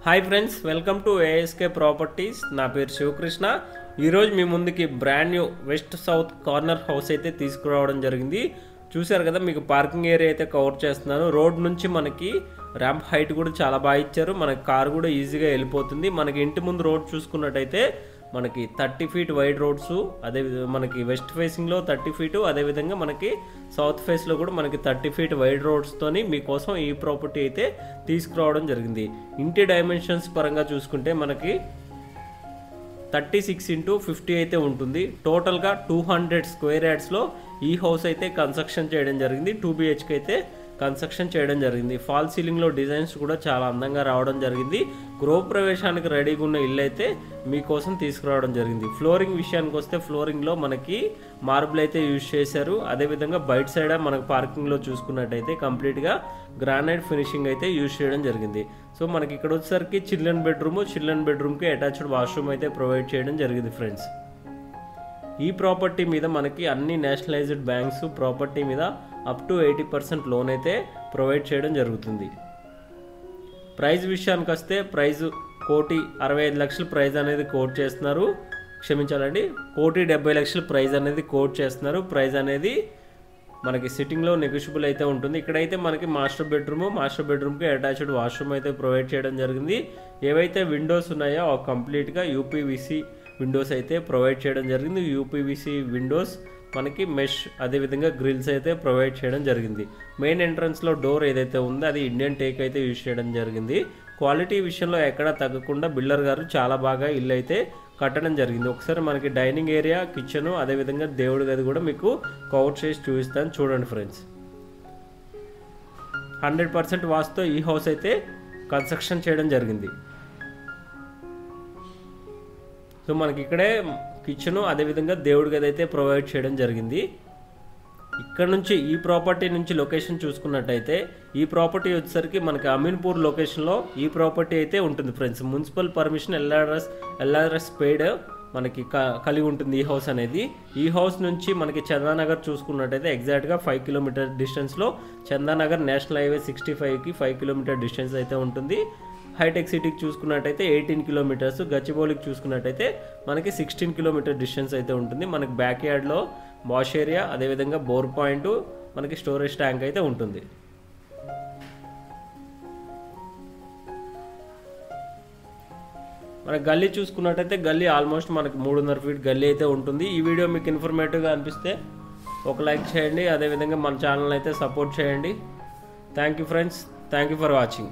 Hi friends, welcome to ASK properties. నా పేరు శివకృష్ణ. ఈరోజు మీ ముందుకి brand new west south corner house అయితే తీసుకురావడం జరిగింది. చూశారు కదా, మీకు పార్కింగ్ ఏరియా అయితే కవర్ చేస్తున్నాను. రోడ్ నుంచి మనకి ర్యాంప్ హైట్ కూడా చాలా బాగా ఇచ్చారు. మనకి కార్ కూడా ఈజీగా వెళ్ళిపోతుంది. మనకి ఇంటి ముందు రోడ్ చూసుకున్నట్టయితే మనకి 30 ఫీట్ వైడ్ రోడ్స్, అదే మనకి వెస్ట్ ఫేసింగ్లో 30 ఫీటు, అదేవిధంగా మనకి సౌత్ ఫేస్లో కూడా మనకి 30 ఫీట్ వైడ్ రోడ్స్తోని మీకోసం ఈ ప్రాపర్టీ అయితే తీసుకురావడం జరిగింది. ఇంటి డైమెన్షన్స్ పరంగా చూసుకుంటే మనకి 36x50 అయితే ఉంటుంది. టోటల్గా 200 స్క్వేర్ యార్డ్స్లో ఈ హౌస్ అయితే కన్స్ట్రక్షన్ చేయడం జరిగింది. 2 BHK అయితే కన్స్ట్రక్షన్ చేయడం జరిగింది. ఫాల్ సీలింగ్లో డిజైన్స్ కూడా చాలా అందంగా రావడం జరిగింది. గృహప్రవేశానికి రెడీగా ఉన్న ఇల్లు అయితే మీకోసం తీసుకురావడం జరిగింది. ఫ్లోరింగ్ విషయానికి వస్తే ఫ్లోరింగ్లో మనకి మార్బుల్ అయితే యూజ్ చేశారు. అదేవిధంగా బయట సైడ్ మనకు పార్కింగ్లో చూసుకున్నట్టయితే కంప్లీట్గా గ్రానైట్ ఫినిషింగ్ అయితే యూజ్ చేయడం జరిగింది. సో మనకి ఇక్కడ వచ్చేసరికి చిల్డ్రన్ బెడ్రూమ్కి అటాచ్డ్ వాష్రూమ్ అయితే ప్రొవైడ్ చేయడం జరిగింది ఫ్రెండ్స్. ఈ ప్రాపర్టీ మీద మనకి అన్ని నేషనలైజ్డ్ బ్యాంక్స్ ప్రాపర్టీ మీద అప్ టు 80% లోన్ అయితే ప్రొవైడ్ చేయడం జరుగుతుంది. ప్రైస్ విషయానికి వస్తే ప్రైస్ 1,65,00,000 ప్రైస్ అనేది కోట్ చేస్తున్నారు. క్షమించాలండి, 1,70,00,000 ప్రైస్ అనేది కోట్ చేస్తున్నారు. ప్రైస్ అనేది మనకి సిట్టింగ్లో నెగోషియబుల్ అయితే ఉంటుంది. ఇక్కడైతే మనకి మాస్టర్ బెడ్రూమ్కి అటాచ్డ్ వాష్రూమ్ అయితే ప్రొవైడ్ చేయడం జరిగింది. ఏవైతే విండోస్ ఉన్నాయో ఆ కంప్లీట్గా యూపీవీసీ విండోస్ అయితే ప్రొవైడ్ చేయడం జరిగింది. యూపీవీసీ విండోస్ మనకి మెష్, అదేవిధంగా గ్రిల్స్ అయితే ప్రొవైడ్ చేయడం జరిగింది. మెయిన్ ఎంట్రన్స్లో డోర్ ఏదైతే ఉందో అది ఇండియన్ టేక్ అయితే యూజ్ చేయడం జరిగింది. క్వాలిటీ విషయంలో ఎక్కడా తగ్గకుండా బిల్డర్ గారు చాలా బాగా ఇల్లు అయితే కట్టడం జరిగింది. ఒకసారి మనకి డైనింగ్ ఏరియా, కిచెన్, అదేవిధంగా దేవుడి గది కూడా మీకు కవర్ చేసి చూపిస్తాను. చూడండి ఫ్రెండ్స్, 100% వాస్తుతో ఈ హౌస్ అయితే కన్స్ట్రక్షన్ చేయడం జరిగింది. సో మనకి ఇక్కడే కిచెను, అదేవిధంగా దేవుడి గది అయితే ప్రొవైడ్ చేయడం జరిగింది. ఇక్కడ నుంచి ఈ ప్రాపర్టీ నుంచి లొకేషన్ చూసుకున్నట్టయితే ఈ ప్రాపర్టీ వచ్చేసరికి మనకి అమీన్పూర్ లొకేషన్లో ఈ ప్రాపర్టీ అయితే ఉంటుంది friends. Municipal permission LRS paid మనకి కలిగి ఉంటుంది ఈ హౌస్ అనేది. ఈ హౌస్ నుంచి మనకి చందానగర్ చూసుకున్నట్టయితే ఎగ్జాక్ట్గా 5 కిలోమీటర్ డిస్టెన్స్లో చందానగర్ నేషనల్ హైవే 65కి 5 కిలోమీటర్ డిస్టెన్స్ అయితే ఉంటుంది. హైటెక్ సిటీకి చూసుకున్నట్టయితే 18 కిలోమీటర్స్, గచ్చిబౌలికి చూసుకున్నట్టయితే మనకి 16 కిలోమీటర్ డిస్టెన్స్ అయితే ఉంటుంది. మనకి బ్యాక్ యార్డ్లో వాష్ ఏరియా, అదేవిధంగా బోర్ పాయింట్, మనకి స్టోరేజ్ ట్యాంక్ అయితే ఉంటుంది. మన గల్లీ చూసుకున్నట్టయితే గల్లీ ఆల్మోస్ట్ మనకి 3.5 ఫీట్ గల్లీ అయితే ఉంటుంది. ఈ వీడియో మీకు ఇన్ఫర్మేటివ్గా అనిపిస్తే ఒక లైక్ చేయండి, అదేవిధంగా మన ఛానల్ అయితే సపోర్ట్ చేయండి. Thank you friends, thank you for watching.